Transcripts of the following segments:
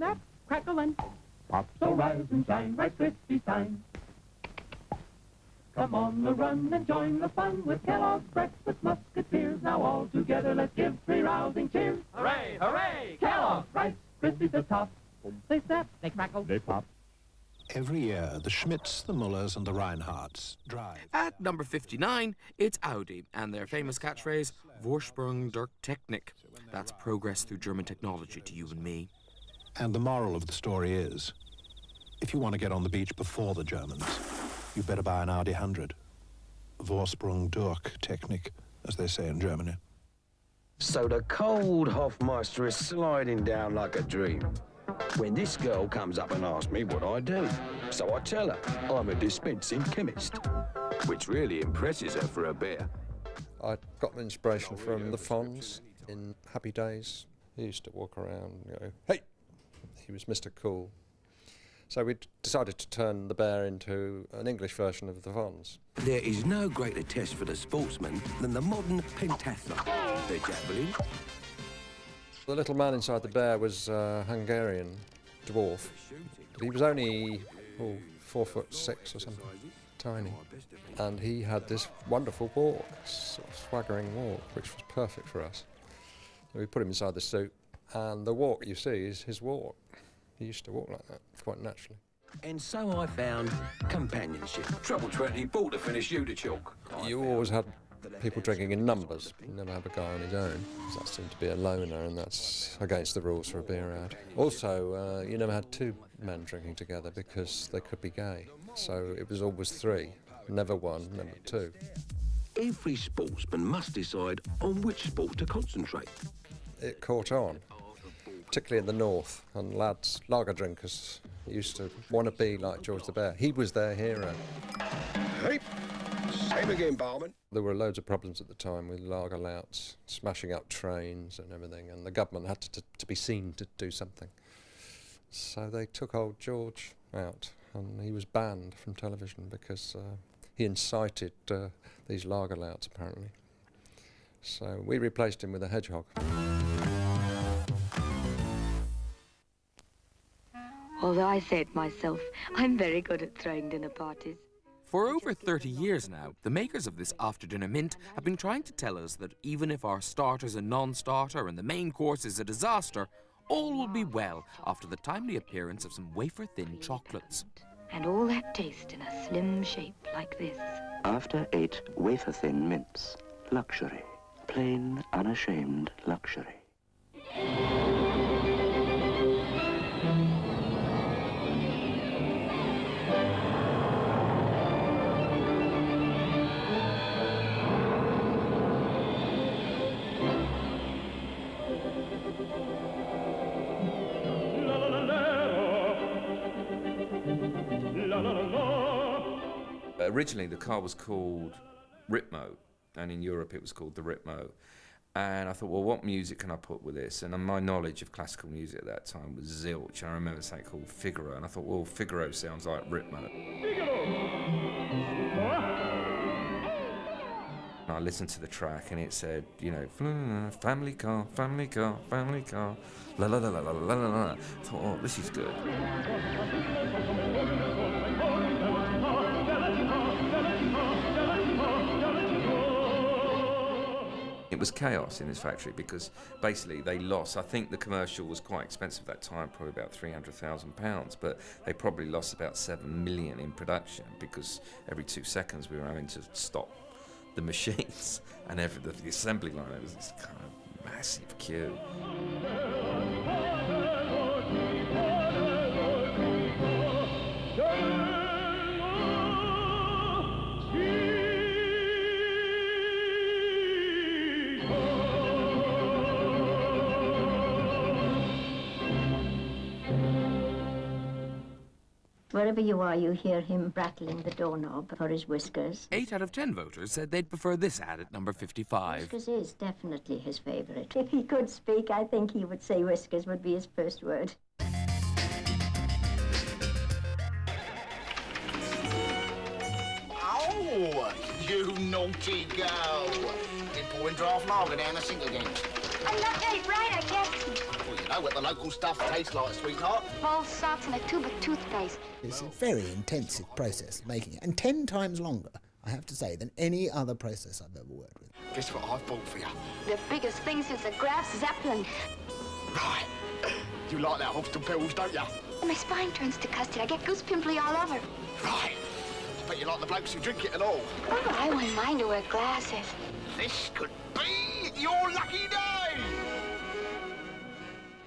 snap, crackle, and pop. So rise and shine, Rice Krispies time. Come on the run and join the fun with Kellogg's Breakfast Musketeers. Now all together let's give 3 rousing cheers. Hooray, hooray! Kellogg's Rice Krispies the top. They snap, they crackle, they pop. Every year, the Schmidts, the Mullers and the Reinhardts drive. At number 59, it's Audi and their famous catchphrase, Vorsprung durch Technik. That's progress through German technology to you and me. And the moral of the story is, if you want to get on the beach before the Germans, you better buy an Audi 100. Vorsprung durch Technik, as they say in Germany. So the cold Hofmeister is sliding down like a dream, when this girl comes up and asks me what I do. So I tell her I'm a dispensing chemist, which really impresses her for a bear. I got my inspiration from the Fonz in Happy Days. He used to walk around and go, hey! He was Mr. Cool. So we decided to turn the bear into an English version of the Fonz. There is no greater test for the sportsman than the modern pentathlon, the javelin. The little man inside the bear was a Hungarian dwarf. But he was only 4'6" or something, tiny. And he had this wonderful walk, sort of swaggering walk, which was perfect for us. So we put him inside the suit, and the walk you see is his walk. He used to walk like that, quite naturally. And so I found companionship. Trouble 24 to finish you to chalk. You always had people drinking in numbers. You never have a guy on his own. That seemed to be a loner, and that's against the rules for a beer ad. Also, you never had 2 men drinking together because they could be gay. So it was always 3. Never 1, never 2. Every sportsman must decide on which sport to concentrate. It caught on, particularly in the north, and lads, lager drinkers, used to want to be like George the Bear. He was their hero. Hey, same again, barman. There were loads of problems at the time with lager louts, smashing up trains and everything, and the government had to be seen to do something. So they took old George out, and he was banned from television because he incited these lager louts, apparently. So we replaced him with a hedgehog. Although I say it myself, I'm very good at throwing dinner parties. For over 30 years now, the makers of this after-dinner mint have been trying to tell us that even if our starter's a non-starter and the main course is a disaster, all will be well after the timely appearance of some wafer-thin chocolates. And all that taste in a slim shape like this. After 8 wafer-thin mints, luxury. Plain, unashamed luxury. Originally, the car was called Ritmo, and in Europe it was called the Ritmo. And I thought, well, what music can I put with this? And my knowledge of classical music at that time was zilch. And I remember something called Figaro, and I thought, well, Figaro sounds like Ritmo. And I listened to the track, and it said, you know, family car, family car, family car, la la la la la la la la. I thought, oh, this is good. It was chaos in this factory because basically they lost. I think the commercial was quite expensive at that time, probably about £300,000, but they probably lost about 7 million in production because every 2 seconds we were having to stop the machines and the assembly line. It was this kind of massive queue. Wherever you are, you hear him rattling the doorknob for his whiskers. 8 out of 10 voters said they'd prefer this ad at number 55. Whiskers is definitely his favourite. If he could speak, I think he would say whiskers would be his first word. Oh, you naughty girl. You're pouring draft lager down the sink again. I'm not very bright, I guess. Well, you're know what the local stuff tastes like, sweetheart. Bowl salts and a tube of toothpaste. It's a very intensive process making it, and 10 times longer, I have to say, than any other process I've ever worked with. Guess what I've bought for you? The biggest thing since the Graf Zeppelin. Right. You like that Hobson pills, don't you? My spine turns to custard. I get goose pimply all over. Right. I bet you like the blokes who drink it and all. Oh, I wouldn't mind to wear glasses. This could be your lucky day!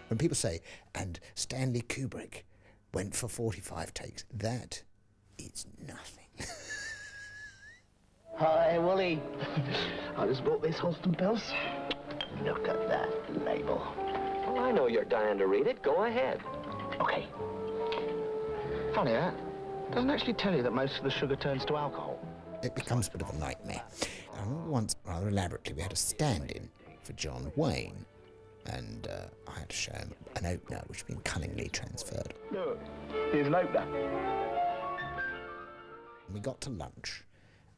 When people say, and Stanley Kubrick went for 45 takes, that is nothing. Hi, Wally. I just bought this Hobson pills. Look at that label. Well, I know you're dying to read it. Go ahead. Okay. Funny that. Doesn't actually tell you that most of the sugar turns to alcohol. It becomes a bit of a nightmare. I remember once, rather elaborately, we had a stand-in for John Wayne, and I had to show him an opener which had been cunningly transferred. Look, here's an opener. We got to lunch,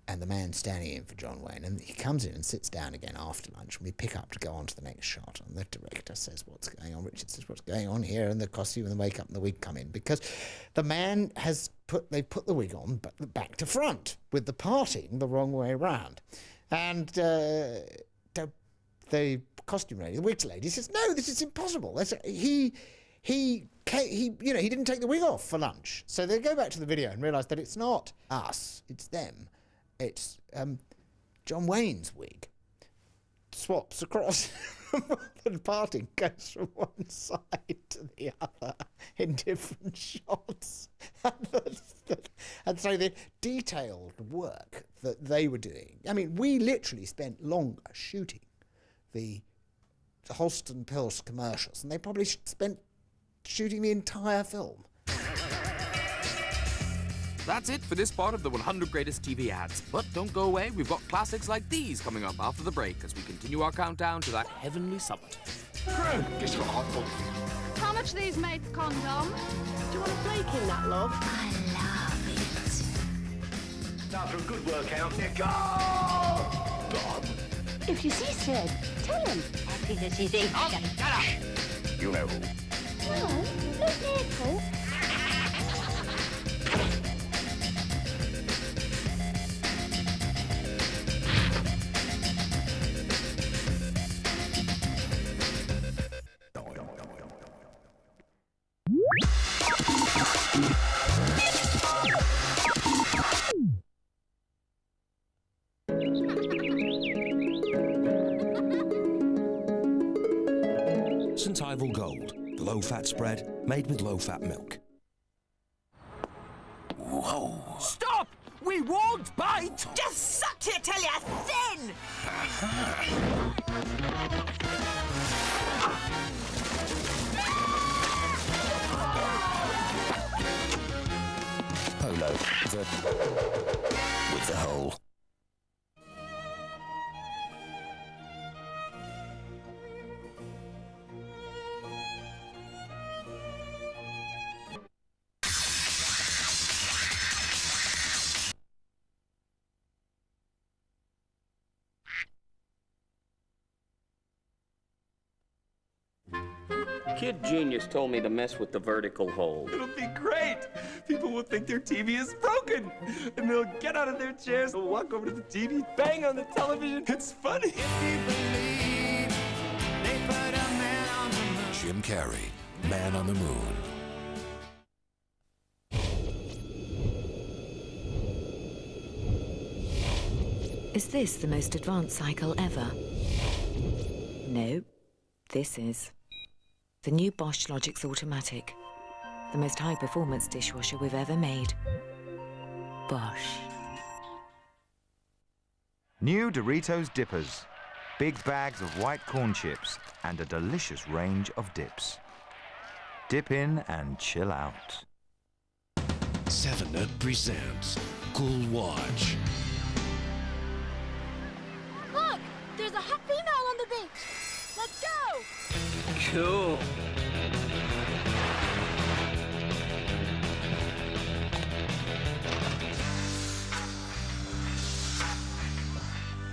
and the man standing in for John Wayne, and he comes in and sits down again after lunch, and we pick up to go on to the next shot, and the director says, what's going on? Richard says, what's going on here? And the costume and the makeup and the wig come in, because the man they put the wig on but back to front, with the parting the wrong way round. And the costume lady, the wigs lady, says, no, this is impossible. He didn't take the wig off for lunch. So they go back to the video and realise that it's not us, it's them. It's John Wayne's wig. Swaps across, the parting goes from one side to the other in different shots. And so the detailed work that they were doing, I mean, we literally spent longer shooting the Holston Pills commercials, and they probably spent shooting the entire film. That's it for this part of the 100 Greatest TV Ads. But don't go away, we've got classics like these coming up after the break as we continue our countdown to that heavenly summit. Guess what I bought? How much are these made for condom? Do you want a flake in that, love? I love it. After a good workout, you go! God. If you see Sid, tell him. Happy that he's eating. Shut up! You know who. No, look careful. St Ivel Gold, the low-fat spread made with low-fat milk. Whoa! Stop! We won't bite! Just suck it till you're thin! Polo, with the hole. Kid Genius told me to mess with the vertical hole. It'll be great! People will think their TV is broken! And they'll get out of their chairs, they'll walk over to the TV, bang on the television. It's funny! If you believe they put a man on the moon. Jim Carrey, Man on the Moon. Is this the most advanced cycle ever? No, this is. The new Bosch Logix Automatic. The most high-performance dishwasher we've ever made. Bosch. New Doritos Dippers. Big bags of white corn chips and a delicious range of dips. Dip in and chill out. 7-Up presents Cool Watch. Look! There's a hot female on the beach! Let's go! Cool.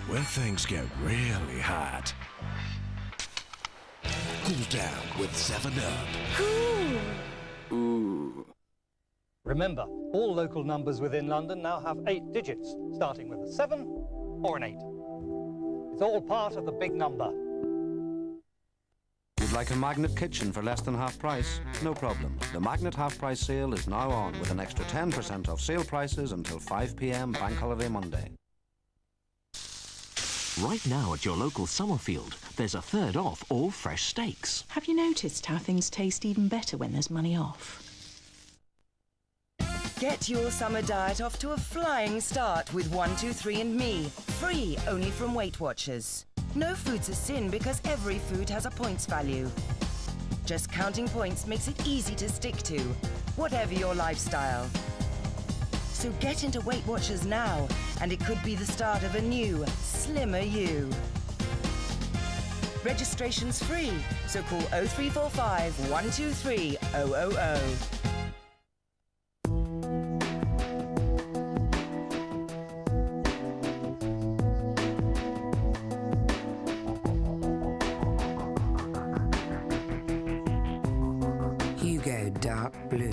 When things get really hot, Cool down with 7-Up. Ooh. Remember, all local numbers within London now have 8 digits, starting with a 7 or an 8. It's all part of the big number. You'd like a magnet kitchen for less than half price? No problem. The Magnet Half Price sale is now on with an extra 10% off sale prices until 5 p.m. Bank Holiday Monday. Right now at your local Summerfield, there's a third off all fresh steaks. Have you noticed how things taste even better when there's money off? Get your summer diet off to a flying start with 123andMe. Free only from Weight Watchers. No food's a sin because every food has a points value. Just counting points makes it easy to stick to, whatever your lifestyle. So get into Weight Watchers now, and it could be the start of a new, slimmer you. Registration's free, so call 0345 123 000. Hugo Dark Blue.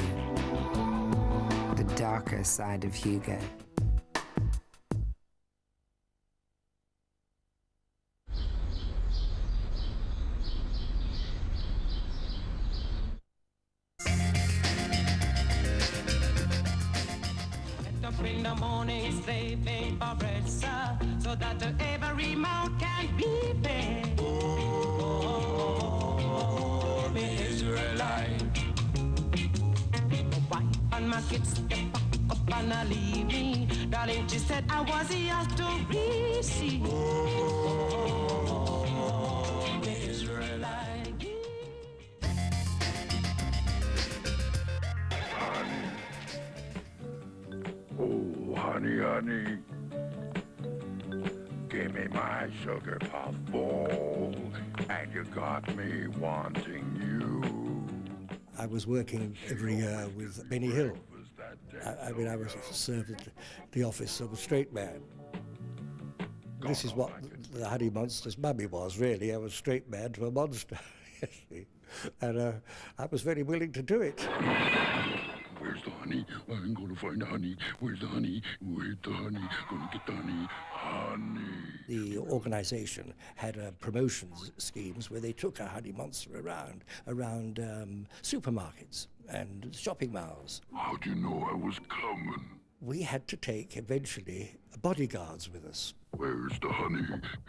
The darker side of Hugo. In the morning, slaving for bread, sir, so that every mouth can be fed. Oh, the Israelite. Why on my kids, they pack up and leave me. Darling, she said I was yours to receive. Oh, the Israelite. Oh, honey, honey, give me my sugar puff bowl, and you got me wanting you. I was working every year with Benny Hill. I mean, I was served at the office of a straight man. This is what the Honey Monster's mummy was, really. I was a straight man to a monster. And I was very willing to do it. Where's the honey? I'm going to find the honey. Where's the honey? Where's the honey? Going to get the honey. Honey. The organisation had promotions schemes where they took a Honey Monster around supermarkets and shopping malls. How'd you know I was coming? We had to take, eventually, bodyguards with us. Where's the honey?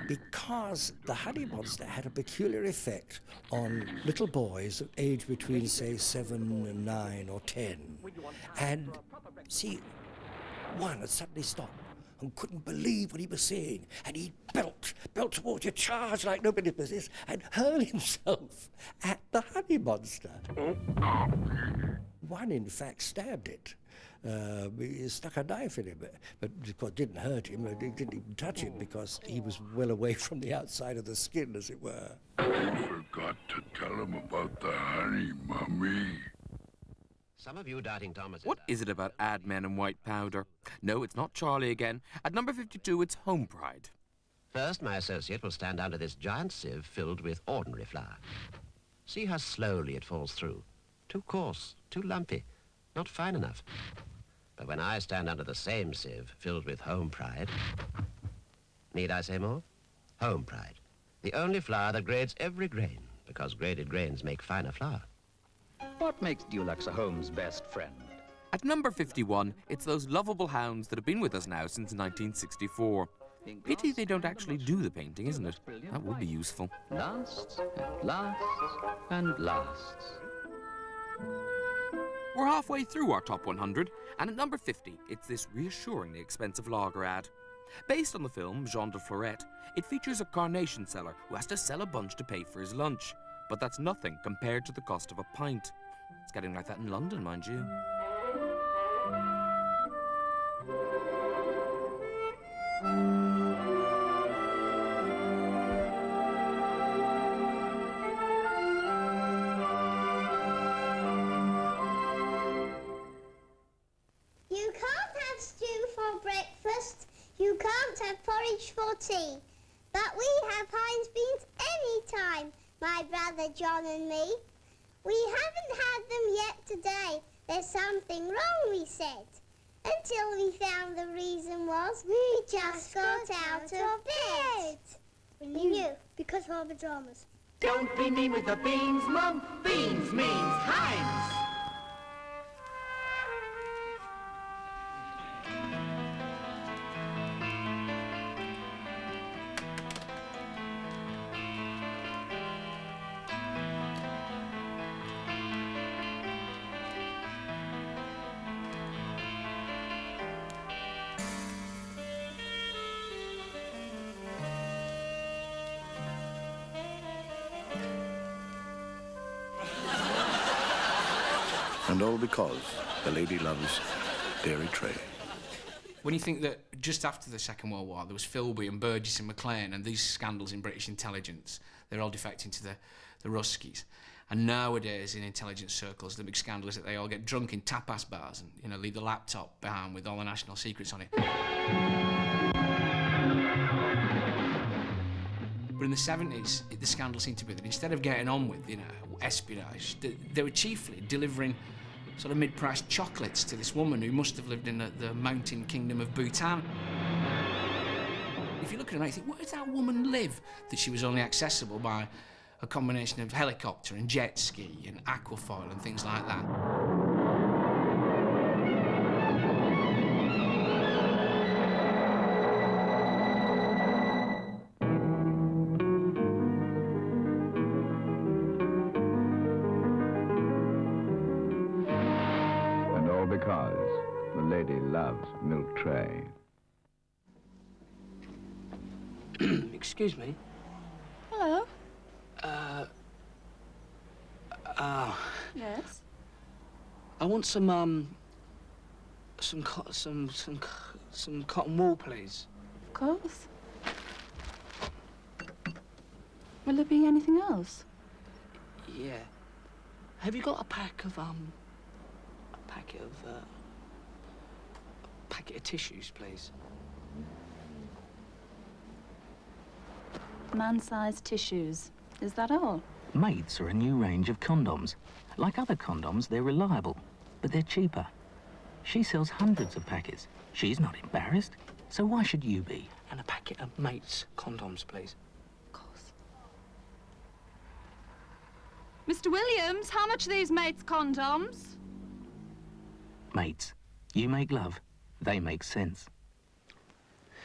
Because the Honey Monster had a peculiar effect on little boys aged between, say, 7 and 9 or 10. And, see, one had suddenly stopped and couldn't believe what he was saying. And he'd belt towards you, charge like nobody's business, and hurl himself at the Honey Monster. One, in fact, stabbed it. He stuck a knife in him, but of course didn't hurt him. It didn't even touch him because he was well away from the outside of the skin, as it were. You forgot to tell him about the honey, Mummy. Some of you doubting Thomas. What is it about ad men and white powder? No, it's not Charlie again. At number 52, it's Home Pride. First, my associate will stand under this giant sieve filled with ordinary flour. See how slowly it falls through. Too coarse, too lumpy, not fine enough. But when I stand under the same sieve filled with Home Pride, need I say more? Home Pride, the only flour that grades every grain, because graded grains make finer flour. What makes Dulux a home's best friend? At number 51, it's those lovable hounds that have been with us now since 1964. Pity they don't actually do the painting, isn't it? That would be useful. Lasts, and lasts, and lasts. We're halfway through our top 100, and at number 50, it's this reassuringly expensive lager ad. Based on the film Jean de Florette, it features a carnation seller who has to sell a bunch to pay for his lunch. But that's nothing compared to the cost of a pint. It's getting like that in London, mind you. You can't have stew for breakfast, you can't have porridge for tea, but we have Heinz beans any time. my brother John and me. We haven't had them yet today. There's something wrong, we said. Until we found the reason was we just got out of bed. We knew, because of our pajamas. Don't be mean with the beans, Mum. Beans means Heinz. And all because the lady loves dairy tray. When you think that just after the Second World War there was Philby and Burgess and Maclean and these scandals in British intelligence, they're all defecting to the Ruskies. And nowadays in intelligence circles the big scandal is that they all get drunk in tapas bars and, you know, leave the laptop behind with all the national secrets on it. But in the 70s, the scandal seemed to be that instead of getting on with, you know, espionage, they were chiefly delivering sort of mid-priced chocolates to this woman who must have lived in the mountain kingdom of Bhutan. If you look at her, you think, where did that woman live that she was only accessible by a combination of helicopter and jet ski and aquafoil and things like that? Because the lady loves milk tray. Excuse me. Hello. Yes. I want some cotton wool, please. Of course. Will there be anything else? Yeah. Have you got a packet of tissues, please? Man-sized tissues. Is that all? Mates are a new range of condoms. Like other condoms, they're reliable, but they're cheaper. She sells hundreds of packets. She's not embarrassed, so why should you be? And a packet of Mates condoms, please. Of course. Mr. Williams, how much are these Mates condoms? Mates. You make love, they make sense.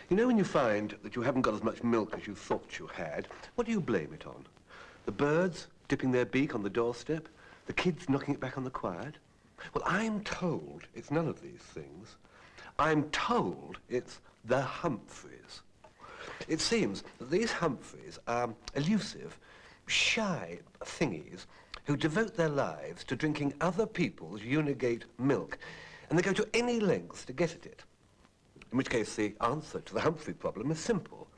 You know when you find that you haven't got as much milk as you thought you had, what do you blame it on? The birds dipping their beak on the doorstep? The kids knocking it back on the quiet? Well, I'm told it's none of these things. I'm told it's the Humphreys. It seems that these Humphreys are elusive, shy thingies who devote their lives to drinking other people's Unigate milk, and they go to any lengths to get at it. In which case, the answer to the Humphrey problem is simple.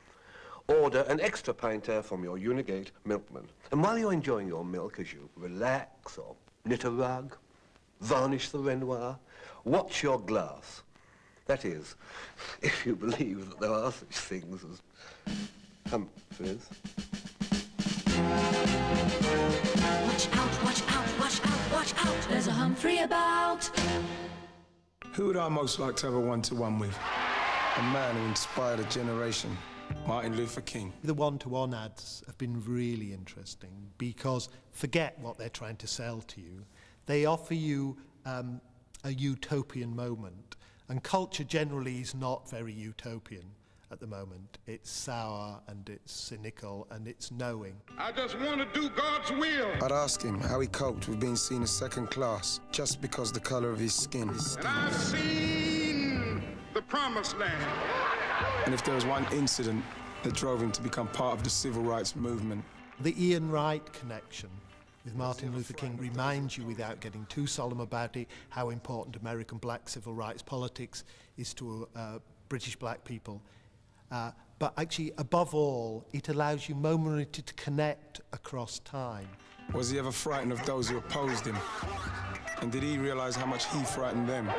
Order an extra pinter from your Unigate milkman. And while you're enjoying your milk as you relax or knit a rug, varnish the Renoir, watch your glass. That is, if you believe that there are such things as Humphreys. Watch out, watch out, watch out, watch out. There's a Humphrey about. Who would I most like to have a one-to-one with? A man who inspired a generation. Martin Luther King. The one-to-one ads have been really interesting because forget what they're trying to sell to you. They offer you a utopian moment, and culture generally is not very utopian at the moment. It's sour and it's cynical and it's knowing. I just want to do God's will. I'd ask him how he coped with being seen as second class just because the colour of his skin. And I've seen the promised land. And if there was one incident that drove him to become part of the civil rights movement. The Ian Wright connection with Martin Luther King reminds you, without getting too solemn about it, how important American black civil rights politics is to British black people. But actually, above all, it allows you momentarily to connect across time. Was he ever frightened of those who opposed him? And did he realise how much he frightened them?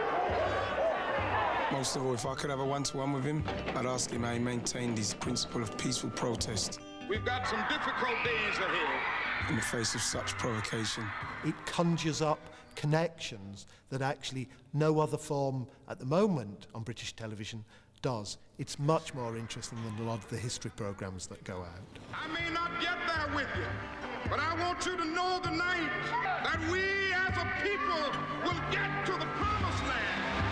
Most of all, if I could have a one-to-one with him, I'd ask him how he maintained his principle of peaceful protest. We've got some difficult days ahead. in the face of such provocation. It conjures up connections that actually no other form at the moment on British television does. It's much more interesting than a lot of the history programmes that go out. I may not get there with you, but I want you to know tonight that we as a people will get to the promised land.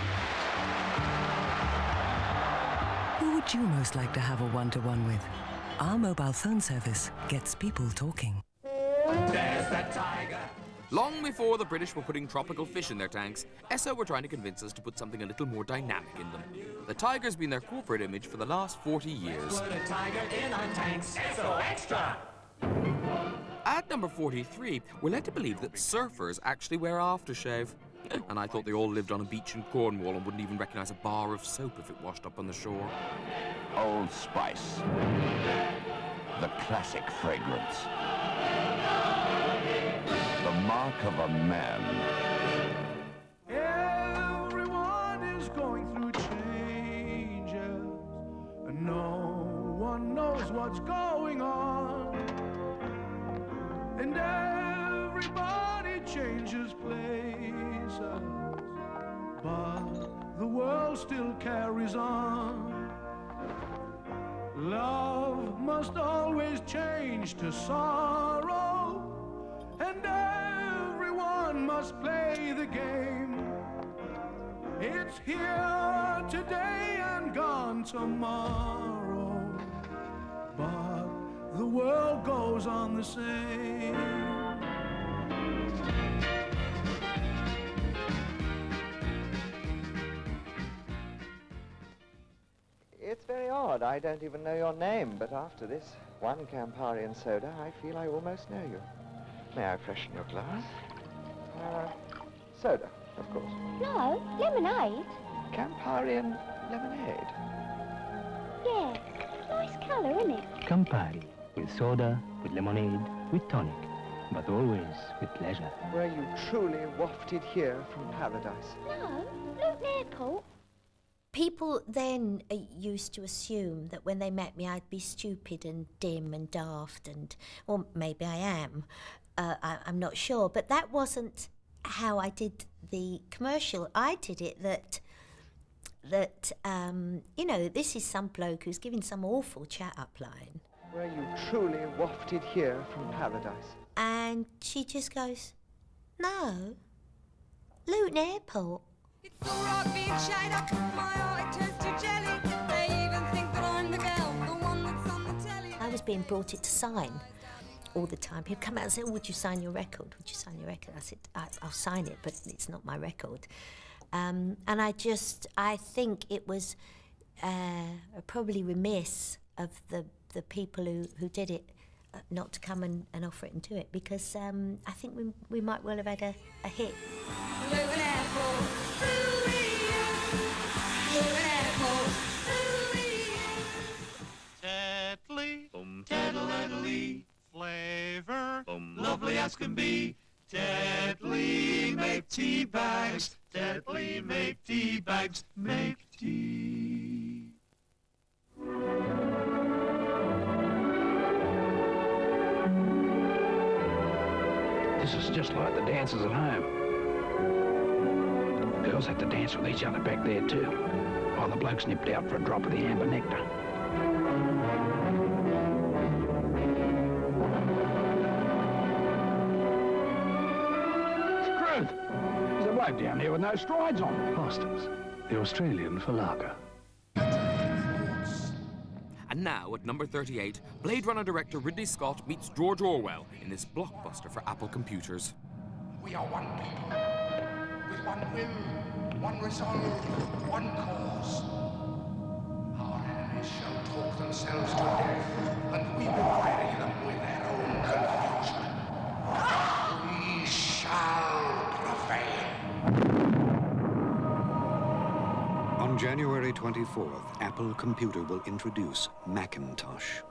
Who would you most like to have a one-to-one with? Our mobile phone service gets people talking. There's the tiger. Long before the British were putting tropical fish in their tanks, Esso were trying to convince us to put something a little more dynamic in them. The tiger's been their corporate image for the last 40 years. Put a tiger in our tanks, Esso Extra! At number 43, we're led to believe that surfers actually wear aftershave. And I thought they all lived on a beach in Cornwall and wouldn't even recognise a bar of soap if it washed up on the shore. Old Spice. The classic fragrance. The mark of a man. Everyone is going through changes, and no one knows what's going on. And everybody changes places, but the world still carries on. Love must always change to sorrow, and everyone must play the game. It's here today and gone tomorrow, but the world goes on the same. It's very odd. I don't even know your name, but after this one Campari and soda, I feel I almost know you. May I freshen your glass? Soda, of course. No, lemonade. Campari and lemonade. Yeah, nice colour, isn't it? Campari, with soda, with lemonade, with tonic, but always with pleasure. Were you truly wafted here from paradise? No, Luton Airport. People then used to assume that when they met me I'd be stupid and dim and daft, and, or maybe I am. I'm not sure, but that wasn't how I did the commercial. I did it that you know, this is some bloke who's giving some awful chat-up line. Were you truly wafted here from paradise? And she just goes, no, Luton Airport. It's all right being shied up, my heart turns to jelly. They even think that I'm the girl, the one that's on the telly. I was being brought it to sign all the time. People come out and say, oh, would you sign your record? Would you sign your record? I said, I'll sign it, but it's not my record. And I think it was probably remiss of the people who did it not to come and offer it and do it, because I think we might well have had a hit. Luton Airport, Luton Airport, Tetley, Tetley, flavor, lovely as can be. Tetley make tea bags, Tetley make tea bags, make tea. This is just like the dances at home. Girls had to dance with each other back there too, while the blokes nipped out for a drop of the amber nectar. Truth! There's a bloke down there with no strides on. Fosters, the Australian for lager. And now, at number 38, Blade Runner director Ridley Scott meets George Orwell in this blockbuster for Apple computers. We are one people, with one will, one resolve, one cause. Our enemies shall talk themselves to death, and we will bury them with their own confusion. We shall prevail. On January 24th, Apple Computer will introduce Macintosh.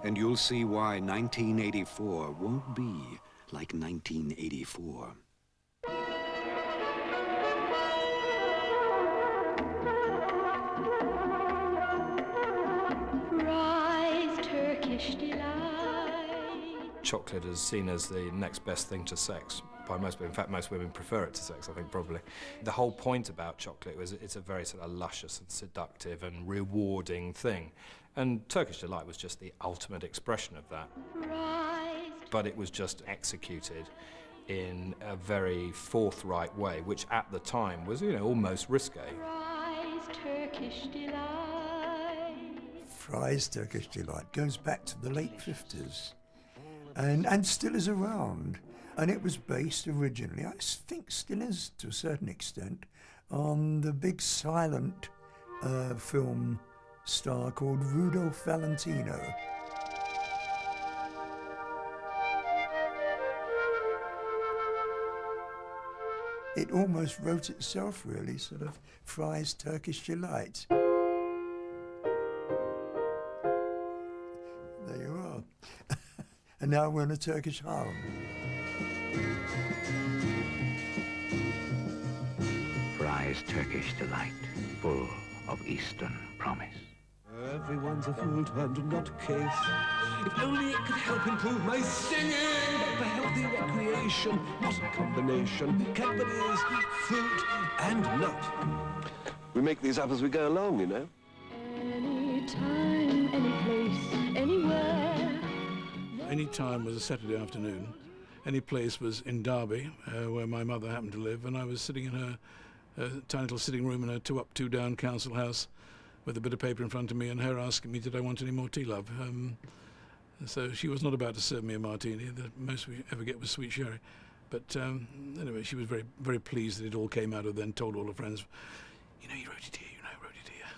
And you'll see why 1984 won't be like 1984. Rise, Turkish delight. chocolate is seen as the next best thing to sex by most women. In fact, most women prefer it to sex, I think, probably. The whole point about chocolate was it's a very sort of luscious and seductive and rewarding thing. And Turkish Delight was just the ultimate expression of that. But it was just executed in a very forthright way, which at the time was, you know, almost risque. Turkish Delight. Fry's Turkish Delight goes back to the late 50s and still is around. And it was based originally, I think still is to a certain extent, on the big silent film star called Rudolph Valentino. It almost wrote itself, really, sort of Fry's Turkish Delight. There you are. And now we're in a Turkish harem. Fry's Turkish Delight, full of Eastern promise. Everyone's a fool and not a case. If only it could help improve my singing. For healthy recreation, not a combination. Cadbury's, fruit and nut. We make these up as we go along, you know. Anytime, any place, anywhere. Any time was a Saturday afternoon. Any place was in Derby, where my mother happened to live, and I was sitting in her tiny little sitting room in her 2-up, 2-down council house with a bit of paper in front of me and her asking me, did I want any more tea, love? So she was not about to serve me a martini. The most we ever get was sweet sherry. But anyway, she was very, very pleased that it all came out of then, told all her friends, you know, you wrote it here, you know, I wrote it here.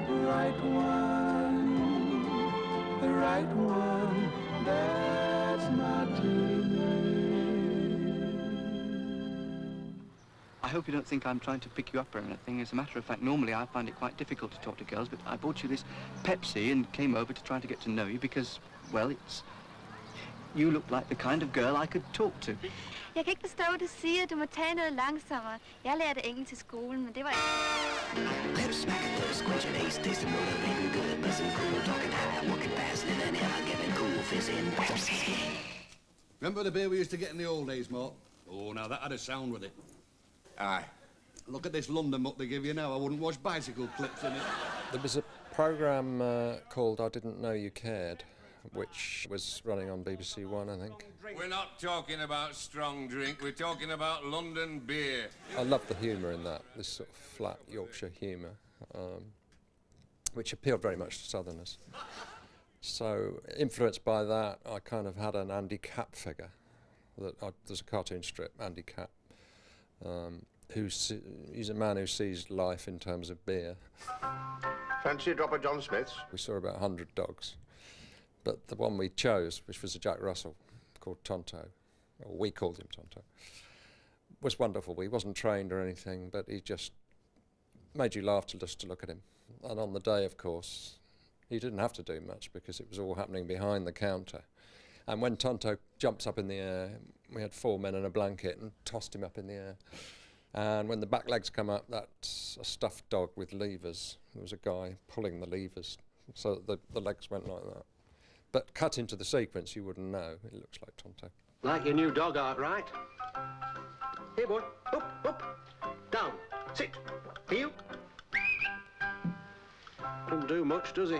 The right one, the right one, that's Martini. I hope you don't think I'm trying to pick you up or anything. As a matter of fact, normally I find it quite difficult to talk to girls, but I bought you this Pepsi and came over to try to get to know you because, well, you look like the kind of girl I could talk to. Jeg kan ikke forstå, hvad du siger. Du må tale noget langsommere. Jeg lærte engelsk til skolen, men det var ikke... Let her smack it, let her squinch it, ace, tasting, motivating, good, listen, cool, talking high, working fast, and then ever giving cool, fizzing, Pepsi. Remember the beer we used to get in the old days, Mark? Oh, now that had a sound with it. Aye. Look at this London muck they give you now. I wouldn't watch bicycle clips in it. There was a programme called I Didn't Know You Cared, which was running on BBC One, I think. We're not talking about strong drink, we're talking about London beer. I loved the humour in that, this sort of flat Yorkshire humour, which appealed very much to Southerners. So, influenced by that, I kind of had an Andy Capp figure. There's a cartoon strip, Andy Capp. He's a man who sees life in terms of beer. Fancy a drop of John Smith's? We saw about 100 dogs, but the one we chose, which was a Jack Russell called Tonto, or we called him Tonto, was wonderful. He wasn't trained or anything, but he just made you laugh just to look at him. And on the day, of course, he didn't have to do much because it was all happening behind the counter. And when Tonto jumps up in the air, we had 4 men in a blanket and tossed him up in the air. And when the back legs come up, that's a stuffed dog with levers. There was a guy pulling the levers, so that the legs went like that. But cut into the sequence, you wouldn't know. It looks like Tonto. Like your new dog art, right? Here, boy. Up, up. Down. Sit. Heel. Doesn't do much, does he?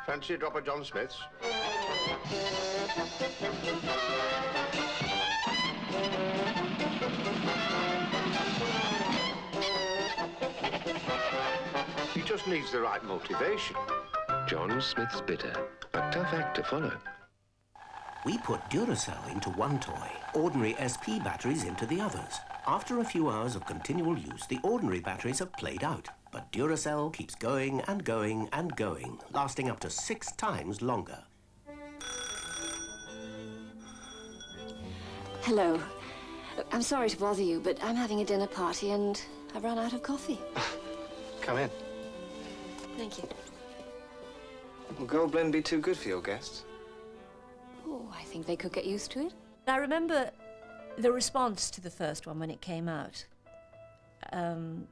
Fancy a drop of John Smith's? He just needs the right motivation. John Smith's Bitter, a tough act to follow. We put Duracell into one toy, ordinary SP batteries into the others. After a few hours of continual use, the ordinary batteries have played out, but Duracell keeps going and going and going, lasting up to 6 times longer. Hello. I'm sorry to bother you, but I'm having a dinner party and I've run out of coffee. Come in. Thank you. Will Gold Blend be too good for your guests? Oh, I think they could get used to it. I remember the response to the first one when it came out. And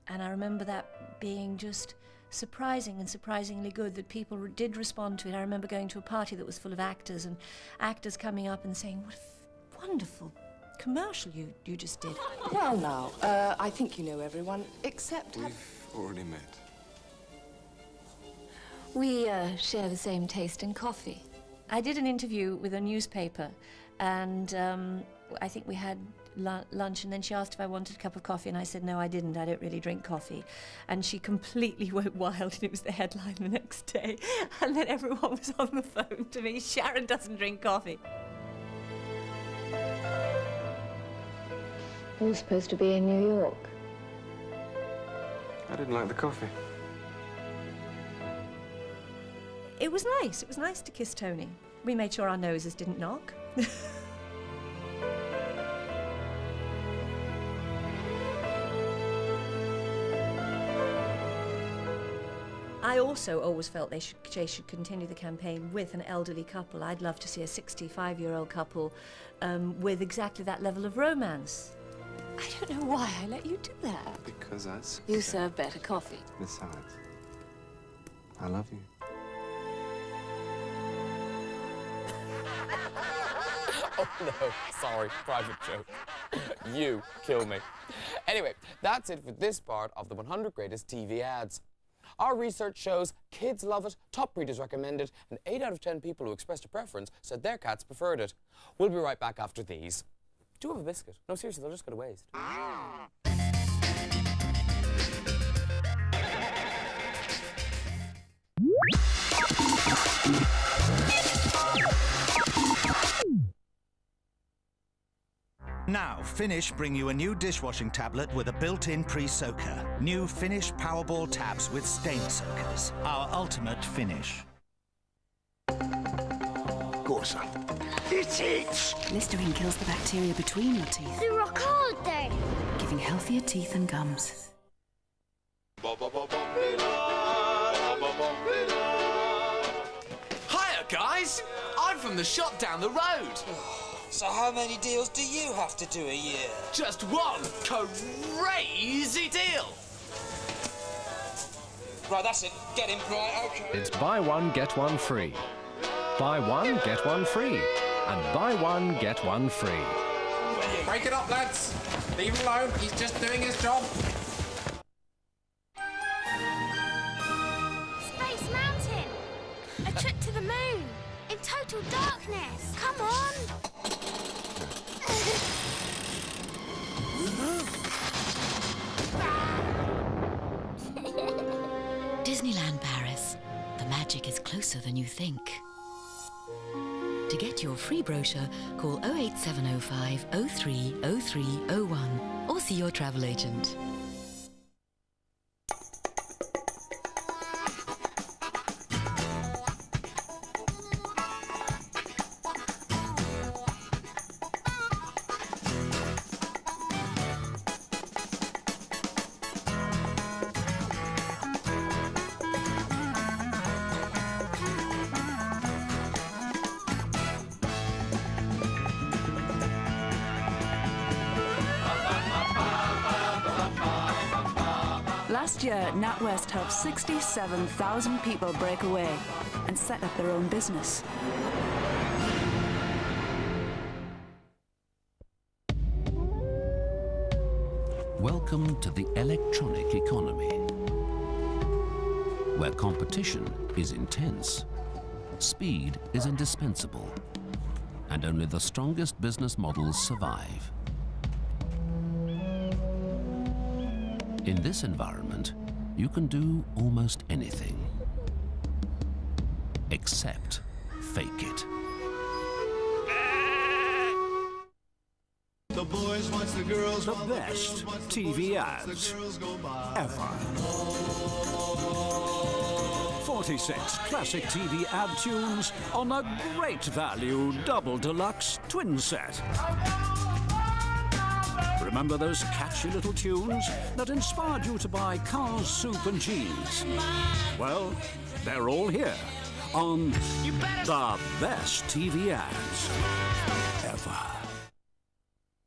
I remember that being just surprising and surprisingly good that people did respond to it. I remember going to a party that was full of actors and actors coming up and saying, what a wonderful commercial you just did. Well, now, I think you know everyone, except... We've already met. We share the same taste in coffee. I did an interview with a newspaper, and I think we had lunch, and then she asked if I wanted a cup of coffee, and I said no, I didn't. I don't really drink coffee. And she completely went wild, and it was the headline the next day. And then everyone was on the phone to me. Sharon doesn't drink coffee. We're supposed to be in New York. I didn't like the coffee. It was nice. It was nice to kiss Tony. We made sure our noses didn't knock. I also always felt they should continue the campaign with an elderly couple. I'd love to see a 65-year-old couple with exactly that level of romance. I don't know why I let you do that. Because that's... You serve better coffee. Besides, I love you. Oh, no, sorry, private joke. You kill me. Anyway, that's it for this part of the 100 Greatest TV Ads. Our research shows kids love it, top breeders recommend it, and 8 out of 10 people who expressed a preference said their cats preferred it. We'll be right back after these. Do have a biscuit. No, seriously, they'll just go to waste. Now, Finish bring you a new dishwashing tablet with a built-in pre-soaker. New Finish Powerball tabs with stain soakers. Our ultimate finish. Go on, son. It's it! Listerine kills the bacteria between your teeth, They rock hard then. giving healthier teeth and gums. Hiya, guys! I'm from the shop down the road. So how many deals do you have to do a year? Just one crazy deal. Right, that's it. Get him. Right, okay. It's buy one, get one free. Buy one, get one free. And buy one, get one free. Break it up, lads. Leave him alone. He's just doing his job. Space Mountain. A trip to the moon. In total darkness. Come on. Disneyland Paris. The magic is closer than you think. To get your free brochure, call 08705 030301 or see your travel agent. Last year, NatWest helped 67,000 people break away and set up their own business. Welcome to the electronic economy, where competition is intense, speed is indispensable, and only the strongest business models survive. In this environment, you can do almost anything, except fake it. The boys watch the girls. The best TV ads ever. 46 classic TV ad tunes on a great value double deluxe twin set. Remember those catchy little tunes that inspired you to buy cars, soup and cheese? Well, they're all here on the best TV ads ever.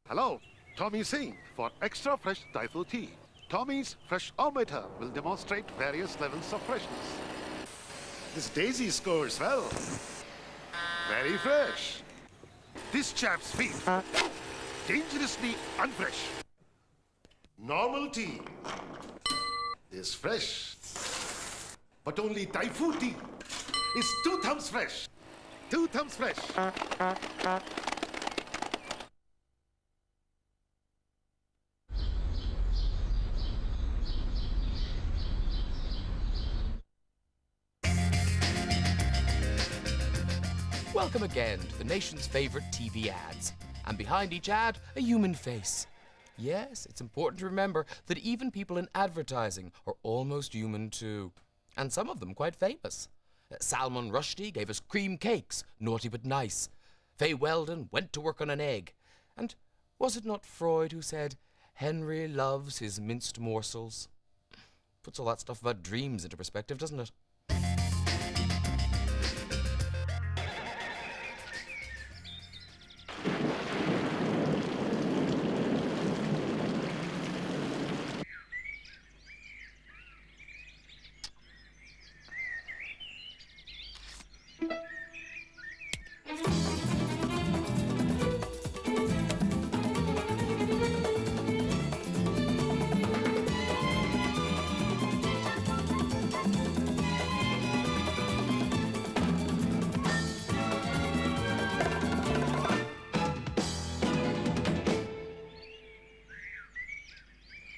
Hello, Tommy Singh for extra fresh Daiful tea. Tommy's Fresh-O-meter will demonstrate various levels of freshness. This daisy scores well. Very fresh. This chap's feet, dangerously unfresh. Normal tea is fresh, but only Typhoon tea is 2 thumbs fresh. 2 thumbs fresh. Welcome again to the nation's favourite TV ads. And behind each ad, a human face. Yes, it's important to remember that even people in advertising are almost human too. And some of them quite famous. Salman Rushdie gave us cream cakes, naughty but nice. Fay Weldon went to work on an egg. And was it not Freud who said, Henry loves his minced morsels? Puts all that stuff about dreams into perspective, doesn't it?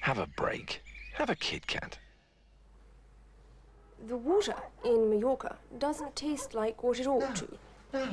Have a break. Have a Kit Kat. The water in Mallorca doesn't taste like what it ought to. No.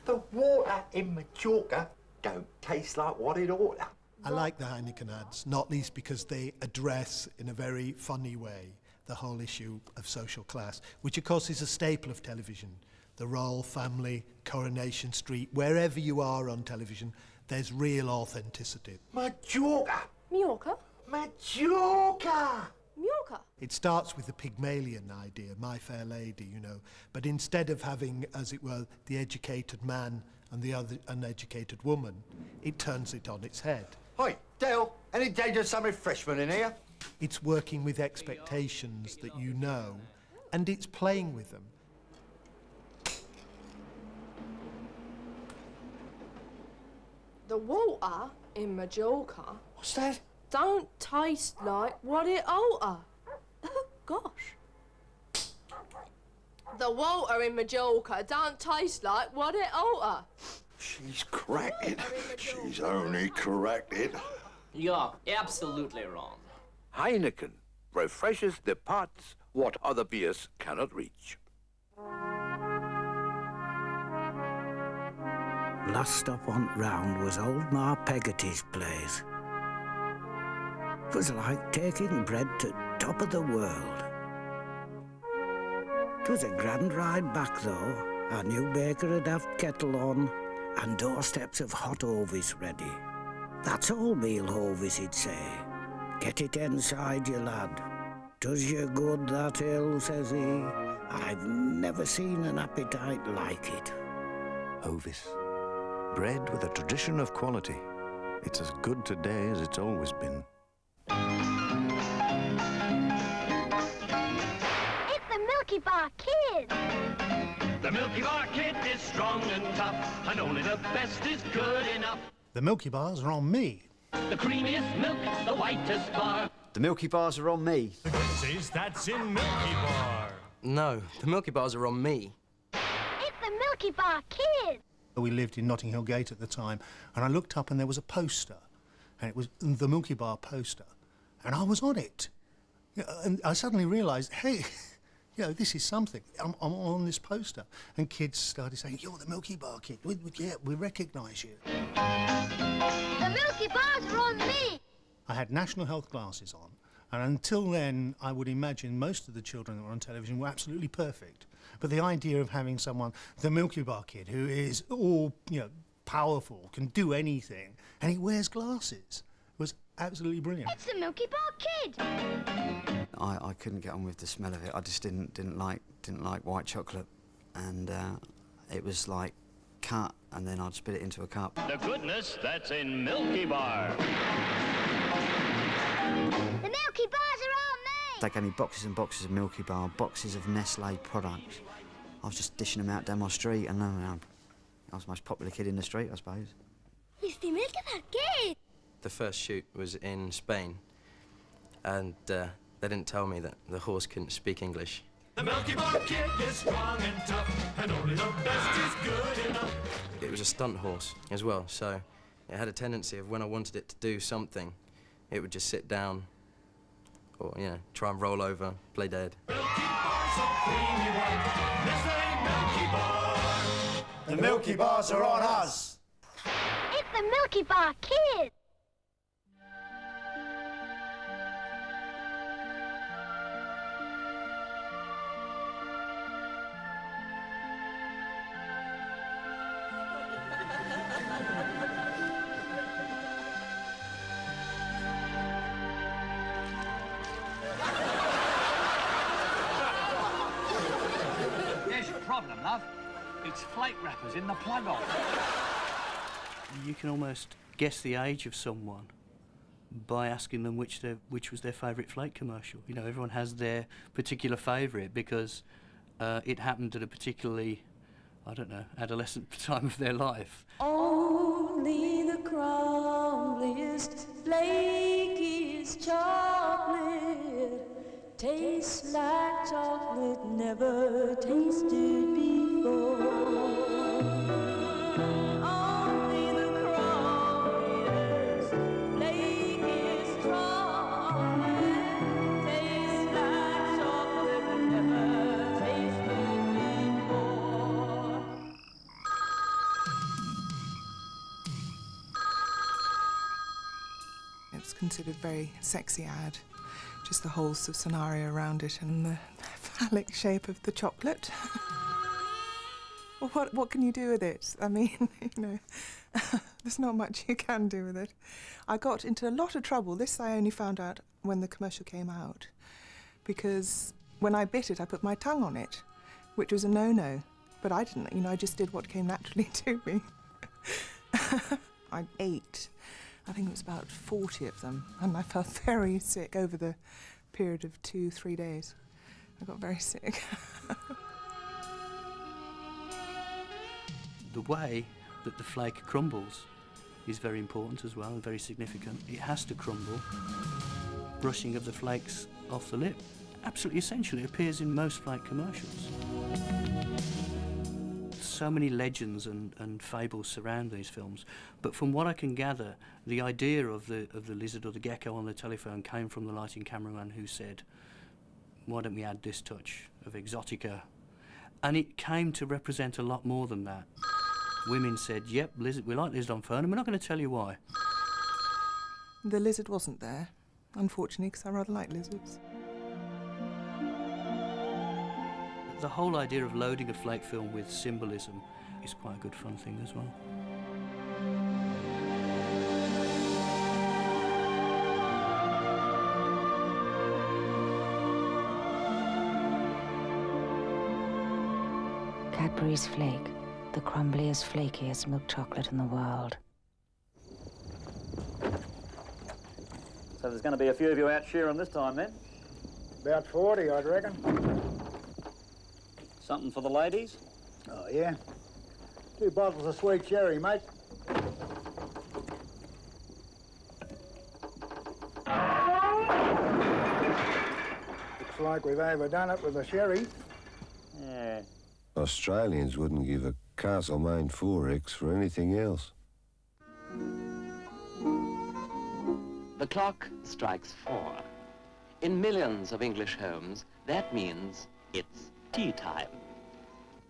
The water in Mallorca don't taste like what it ought to. I like the Heineken ads, not least because they address, in a very funny way, the whole issue of social class, which of course is a staple of television. The royal family, Coronation Street, wherever you are on television, there's real authenticity. Mallorca! Mallorca? Mallorca! Mallorca? It starts with the Pygmalion idea, My Fair Lady, you know, but instead of having, as it were, the educated man and the other uneducated woman, it turns it on its head. Hi, Dale, any danger of some refreshment in here? It's working with expectations that you know, and it's playing with them. The water in Mallorca... What's that? Don't taste like what it oughta. Gosh. The water in Mallorca don't taste like what it oughta. She's cracked it. She's only cracked it. You're absolutely wrong. Heineken refreshes the parts what other beers cannot reach. Last stop on round was old Ma Peggotty's place. It was like taking bread to top of the world. It was a grand ride back though. Our new baker would have kettle on and doorsteps of hot hovis ready. That's all meal hovis, he'd say. Get it inside, you lad. Does you good, that ill, says he. I've never seen an appetite like it. Hovis. Bread with a tradition of quality. It's as good today as it's always been. It's the Milky Bar Kid. The Milky Bar Kid is strong and tough, and only the best is good enough. The Milky Bars are on me. The creamiest milk, the whitest bar. The Milky Bars are on me. The goodies that's in Milky Bar. No, the Milky Bars are on me. It's the Milky Bar Kid. We lived in Notting Hill Gate at the time, and I looked up and there was a poster, and it was the Milky Bar poster, and I was on it. And I suddenly realised, hey, this is something. I'm on this poster. And kids started saying, you're the Milky Bar Kid. We recognise you. The Milky Bars are on me. I had national health glasses on, and until then, I would imagine most of the children that were on television were absolutely perfect. But the idea of having someone, the Milky Bar Kid, who is all, powerful, can do anything, and he wears glasses, was absolutely brilliant. It's the Milky Bar Kid. I couldn't get on with the smell of it. I just didn't like white chocolate, and it was like cut, and then I'd spit it into a cup. The goodness that's in Milky Bar. The Milky Bars are on me! They gave me boxes and boxes of Milky Bar, boxes of Nestle products. I was just dishing them out down my street, and I was the most popular kid in the street, I suppose. Who's the Milky Bar kid? The first shoot was in Spain, and they didn't tell me that the horse couldn't speak English. The Milky Bar Kid is strong and tough, and only the best is good enough. It was a stunt horse as well, so it had a tendency of when I wanted it to do something, it would just sit down or, you know, try and roll over, play dead. Milky Bar's so creamy white, Nestle Milky Bar. The Milky Bars are on us. It's the Milky Bar kid! There's your problem, love. It's flake wrappers in the plug-hole. You can almost guess the age of someone by asking them which was their favourite flake commercial. You know, everyone has their particular favourite because it happened at a particularly, I don't know, adolescent time of their life. Only the crumbliest, flakiest chocolate tastes like chocolate never tasted before. Only the crumbliest, flakiest chocolate tastes like chocolate never tasted before. It was considered a very sexy ad, just the whole sort of scenario around it and the phallic shape of the chocolate. Well, what can you do with it? I mean, you know, there's not much you can do with it. I got into a lot of trouble. This I only found out when the commercial came out, because when I bit it, I put my tongue on it, which was a no-no. But I didn't, you know, I just did what came naturally to me. I ate, I think it was about 40 of them, and I felt very sick over the period of 2-3 days. I got very sick. The way that the flake crumbles is very important as well, and very significant. It has to crumble. Brushing of the flakes off the lip, absolutely essential. It appears in most flake commercials. So many legends and fables surround these films, but from what I can gather, the idea of the lizard or the gecko on the telephone came from the lighting cameraman who said, why don't we add this touch of exotica? And it came to represent a lot more than that. Women said, yep, lizard, we like lizard on phone, and we're not going to tell you why. The lizard wasn't there, unfortunately, because I rather like lizards. The whole idea of loading a flake film with symbolism is quite a good fun thing as well. Cadbury's Flake, the crumbliest, flakiest milk chocolate in the world. So there's going to be a few of you out shearing this time, then? About 40, I'd reckon. Something for the ladies? Oh, yeah. 2 bottles of sweet cherry, mate. Looks like we've overdone it with the sherry. Yeah. Australians wouldn't give a Castlemaine 4X for anything else. The clock strikes 4. In millions of English homes, that means it's tea time.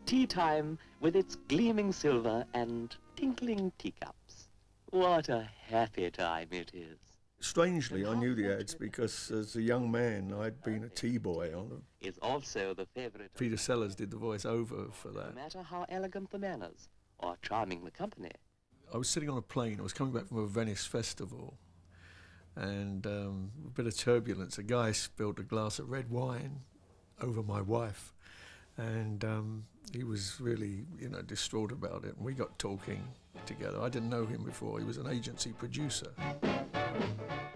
Tea time with its gleaming silver and tinkling teacups. What a happy time it is. Strangely, I knew the ads because as a young man, I'd been a tea boy on them. Is also the favorite. Peter Sellers did the voice-over for that. No matter how elegant the manners or charming the company. I was sitting on a plane. I was coming back from a Venice festival, and a bit of turbulence. A guy spilled a glass of red wine over my wife, and he was really, you know, distraught about it. And we got talking together. I didn't know him before. He was an agency producer.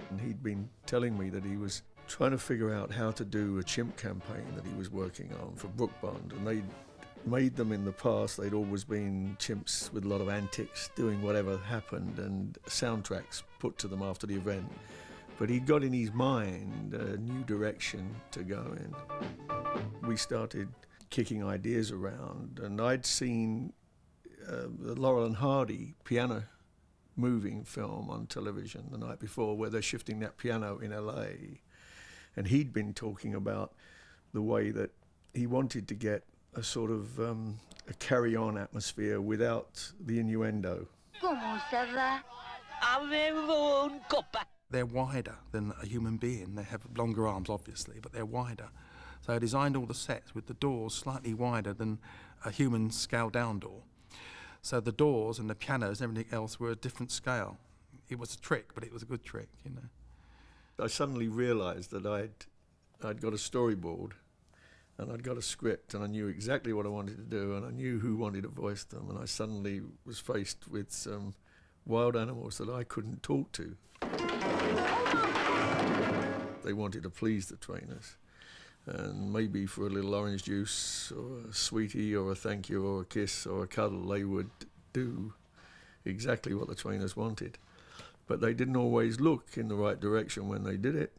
And he'd been telling me that he was trying to figure out how to do a chimp campaign that he was working on for Brook Bond, and they'd made them in the past. They'd always been chimps with a lot of antics, doing whatever happened, and soundtracks put to them after the event. But he'd got in his mind a new direction to go in. We started kicking ideas around, and I'd seen the Laurel and Hardy piano moving film on television the night before, where they're shifting that piano in LA. And he'd been talking about the way that he wanted to get a sort of a carry-on atmosphere without the innuendo. Comment ça va? Avez-vous un copain? They're wider than a human being. They have longer arms, obviously, but they're wider. So I designed all the sets with the doors slightly wider than a human scaled-down door. So the doors and the pianos and everything else were a different scale. It was a trick, but it was a good trick, you know. I suddenly realised that I'd got a storyboard, and I'd got a script, and I knew exactly what I wanted to do, and I knew who wanted to voice them, and I suddenly was faced with some wild animals that I couldn't talk to. They wanted to please the trainers, and maybe for a little orange juice, or a sweetie, or a thank you, or a kiss, or a cuddle, they would do exactly what the trainers wanted. But they didn't always look in the right direction when they did it.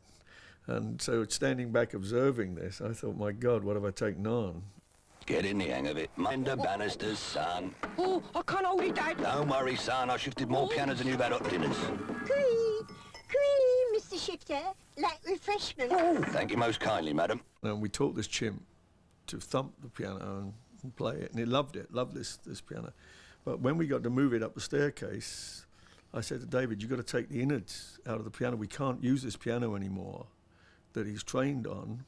And so standing back observing this, I thought, my God, what have I taken on? Get in the hang of it. Minder Bannister's son. Oh, I can't hold it, Dad. Don't worry, son. I shifted more pianos than you've had hot dinners. Cree, Mr. Shifter, like refreshment. Thank you most kindly, madam. And we taught this chimp to thump the piano and play it, and he loved it, loved this piano. But when we got to move it up the staircase, I said to David, you've got to take the innards out of the piano. We can't use this piano anymore that he's trained on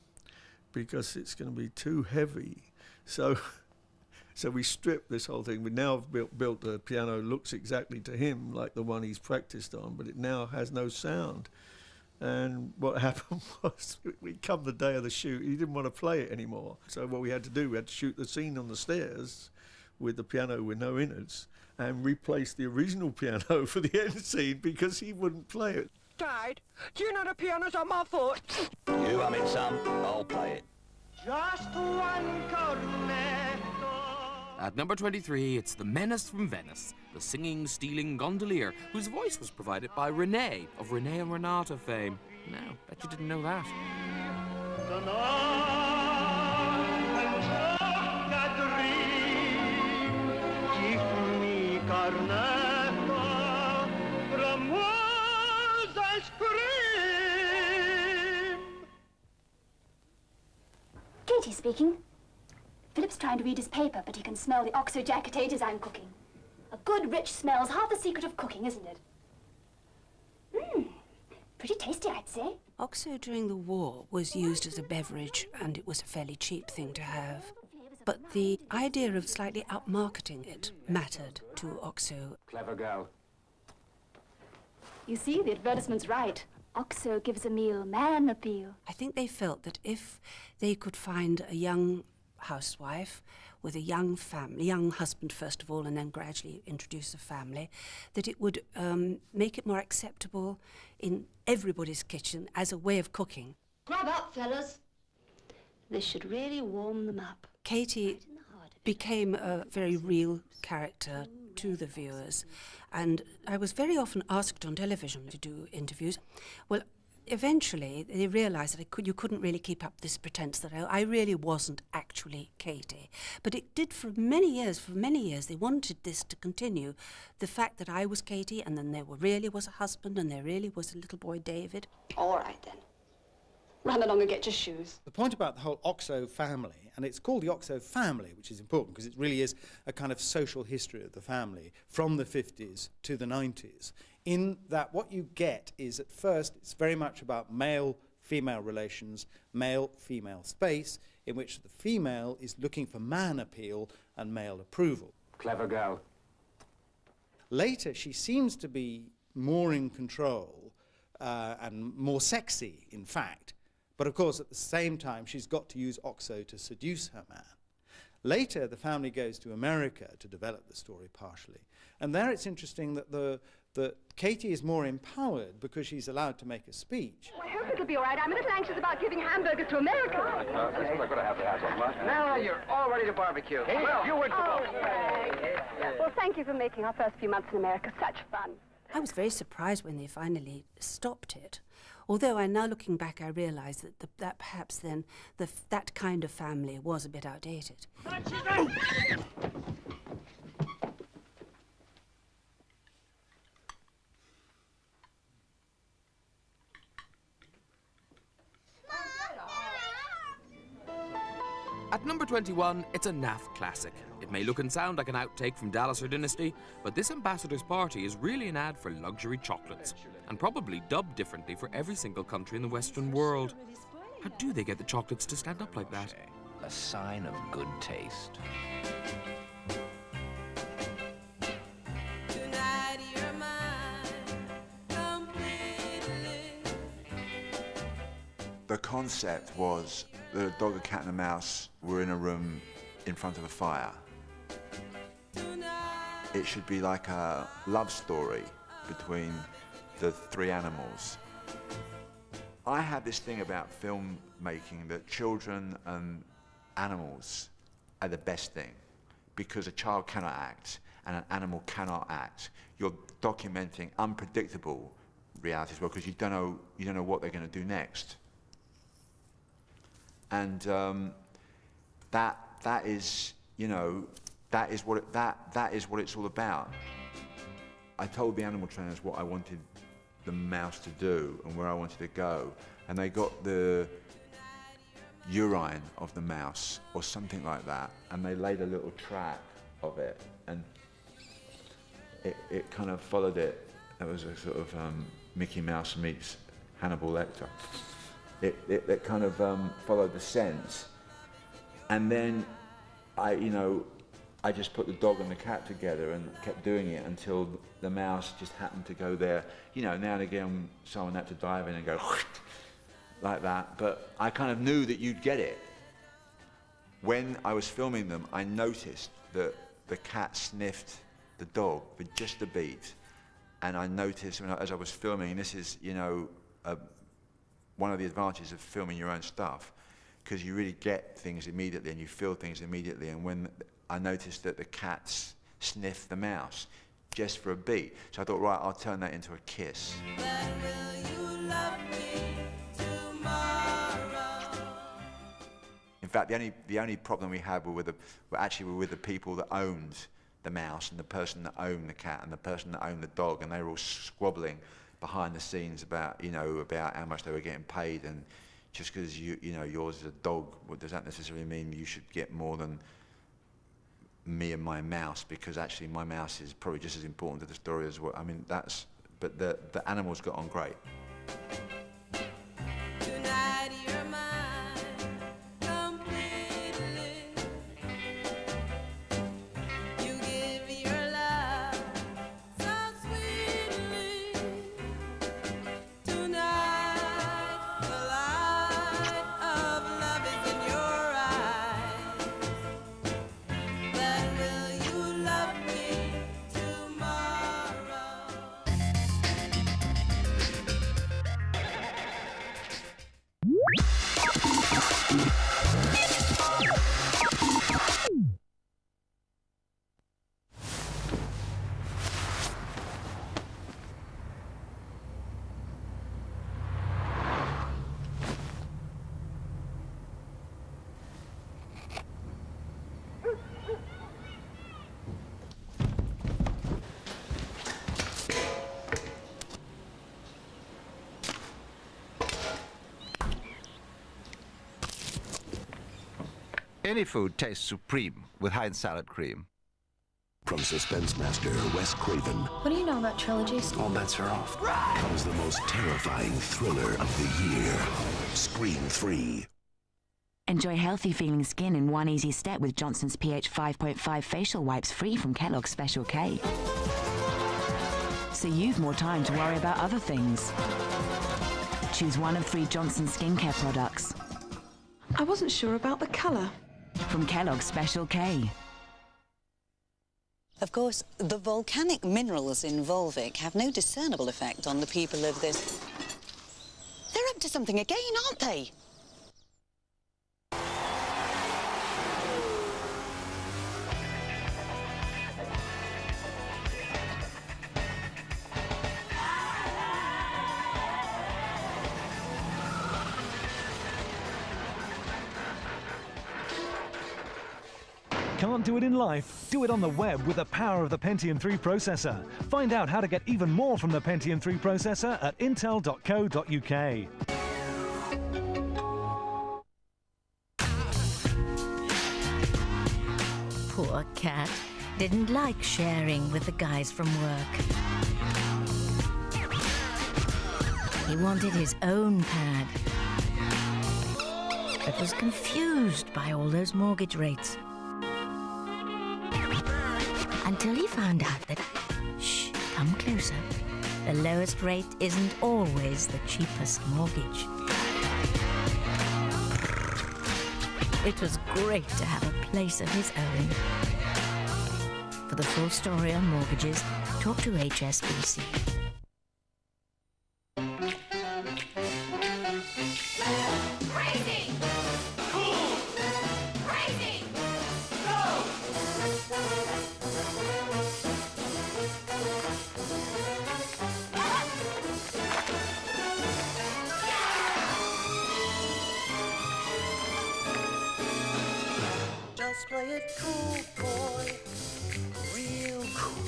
because it's going to be too heavy. So we stripped this whole thing. We now have built a piano that looks exactly to him like the one he's practiced on, but it now has no sound. And what happened was, we come the day of the shoot, he didn't want to play it anymore. So what we had to do, we had to shoot the scene on the stairs with the piano with no innards and replace the original piano for the end scene because he wouldn't play it. Dad, do you know the piano's on my foot? You hum it, son. I'll play it. Just one cornetto. At number 23, it's The Menace from Venice, the singing, stealing gondolier, whose voice was provided by Renee, of Renee and Renata fame. Now, bet you didn't know that. Katie speaking. Philip's trying to read his paper, but he can smell the oxo jack potatoes I'm cooking. A good, rich smell's half the secret of cooking, isn't it? Pretty tasty, I'd say. Oxo during the war was used as a beverage, and it was a fairly cheap thing to have. But the idea of slightly upmarketing it mattered to Oxo. Clever girl. You see, the advertisement's right. Oxo gives a meal man appeal. I think they felt that if they could find a young housewife with a young family, young husband first of all, and then gradually introduce a family, that it would make it more acceptable in everybody's kitchen as a way of cooking. Grab up, fellas. This should really warm them up. Katie became a very real character to the viewers, and I was very often asked on television to do interviews. Well, eventually they realised that you couldn't really keep up this pretense that I really wasn't actually Katie. But it did for many years. They wanted this to continue. The fact that I was Katie, and then there really was a husband, and there really was a little boy, David. All right, then. Run along and get your shoes. The point about the whole Oxo family, and it's called the Oxo family, which is important because it really is a kind of social history of the family from the 50s to the 90s, in that what you get is, at first, it's very much about male-female relations, male-female space, in which the female is looking for man appeal and male approval. Clever girl. Later, she seems to be more in control and more sexy, in fact. But of course, at the same time, she's got to use Oxo to seduce her man. Later, the family goes to America to develop the story partially. And there it's interesting that the that Katie is more empowered because she's allowed to make a speech. I hope it'll be all right. I'm a little anxious about giving hamburgers to America. Listen, we're going to have to have some lunch. Now you're all ready to barbecue. Hey, well, you went Well, thank you for making our first few months in America such fun. I was very surprised when they finally stopped it. Although now looking back, I realise that perhaps then that kind of family was a bit outdated. At number 21, it's a naff classic. It may look and sound like an outtake from Dallas or Dynasty, but this ambassador's party is really an ad for luxury chocolates, and probably dubbed differently for every single country in the Western world. How do they get the chocolates to stand up like that? A sign of good taste. The concept was that a dog, a cat and a mouse were in a room in front of a fire. It should be like a love story between the three animals. I have this thing about filmmaking that children and animals are the best thing because a child cannot act and an animal cannot act. You're documenting unpredictable realities because you don't know what they're going to do next. And that is, you know, that is what it's all about. I told the animal trainers what I wanted the mouse to do and where I wanted to go, and they got the urine of the mouse or something like that, and they laid a little track of it, and it kind of followed it. It was a sort of Mickey Mouse meets Hannibal Lecter. It kind of followed the scent, and then I just put the dog and the cat together and kept doing it until the mouse just happened to go there. You know, now and again someone had to dive in and go like that, but I kind of knew that you'd get it. When I was filming them, I noticed that the cat sniffed the dog for just a beat, and I noticed as I was filming, and this is, you know, one of the advantages of filming your own stuff, because you really get things immediately and you feel things immediately. And when I noticed that the cats sniffed the mouse just for a beat, so I thought, right, I'll turn that into a kiss. In fact, the only problem we had were with the people that owned the mouse and the person that owned the cat and the person that owned the dog, and they were all squabbling behind the scenes about how much they were getting paid, and just because yours is a dog, does that necessarily mean you should get more than me and my mouse? Because actually my mouse is probably just as important to the story as well. I mean, but the animals got on great. Any food tastes supreme with Heinz salad cream. From suspense master Wes Craven. What do you know about trilogies? All bets are off. Comes the most terrifying thriller of the year. Scream 3. Enjoy healthy feeling skin in one easy step with Johnson's pH 5.5 facial wipes free from Kellogg's Special K. So you've more time to worry about other things. Choose one of 3 Johnson skincare products. I wasn't sure about the colour. From Kellogg's Special K. Of course, the volcanic minerals in Volvic have no discernible effect on the people of this... They're up to something again, aren't they? Can't do it in life? Do it on the web with the power of the Pentium 3 processor. Find out how to get even more from the Pentium 3 processor at intel.co.uk. Poor cat. Didn't like sharing with the guys from work. He wanted his own pad, but was confused by all those mortgage rates. Until he found out that, shh, come closer, the lowest rate isn't always the cheapest mortgage. It was great to have a place of his own. For the full story on mortgages, talk to HSBC. Crazy! Cool! Crazy! Go! Just play it cool, boy. Real cool.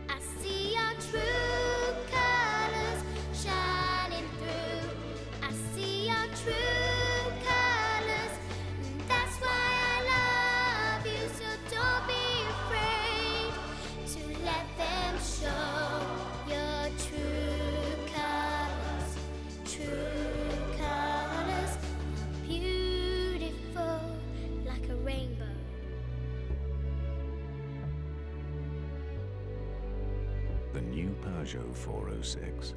I see your true colors shining through. I see your true colors. That's why I love you. So don't be afraid to let them show your true colors. True colors, beautiful like a rainbow. The new Peugeot 406.